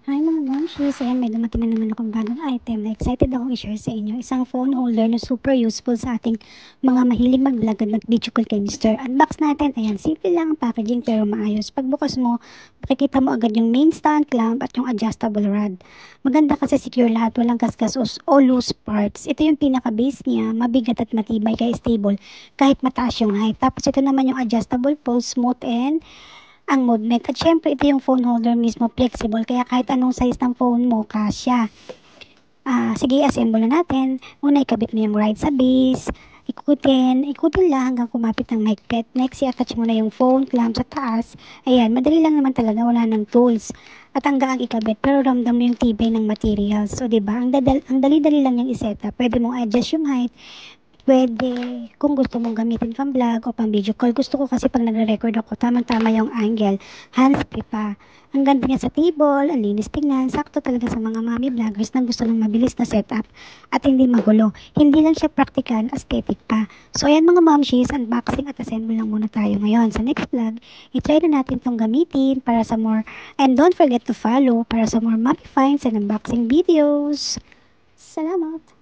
Hi mga momshies! Ayan, may dumating na naman akong bagong item na excited akong i-share sa inyo. Isang phone holder na super useful sa ating mga mahilig mag-vlog at mag-video call kay Mr. Unbox natin. Ayan, simple lang ang packaging pero maayos. Pagbukas mo, makikita mo agad yung main stand clamp at yung adjustable rod. Maganda kasi secure lahat, walang kaskas o loose parts. Ito yung pinaka-base niya, mabigat at matibay kaya stable kahit mataas yung height. Tapos ito naman yung adjustable pole, smooth and ang movement. At syempre, ito yung phone holder mismo, flexible. Kaya kahit anong size ng phone mo, kasya. Sige, assemble na natin. Una, ikabit mo yung ride sa base. Ikutin lang hanggang kumapit ng mahigpit. Next, i-attach mo na yung phone clamp sa taas. Ayan, madali lang naman talaga, wala ng tools. At hanggang ikabit, pero ramdam mo yung tibay ng materials. So, diba, ang dali-dali lang yung iset up. Pwede mong adjust yung height, pwede, kung gusto mong gamitin pang vlog o pang video call. Gusto ko kasi pag nagre-record ako, tamang-tama yung angle. Hands-free pa. Ang ganda niya sa table, ang linis tingnan. Sakto talaga sa mga mommy vloggers na gusto ng mabilis na setup at hindi magulo. Hindi lang siya practical, aesthetic pa. So ayan mga momshies, unboxing at assemble lang muna tayo ngayon. Sa next vlog, itry na natin itong gamitin para sa more. And don't forget to follow para sa more mommy finds and unboxing videos. Salamat!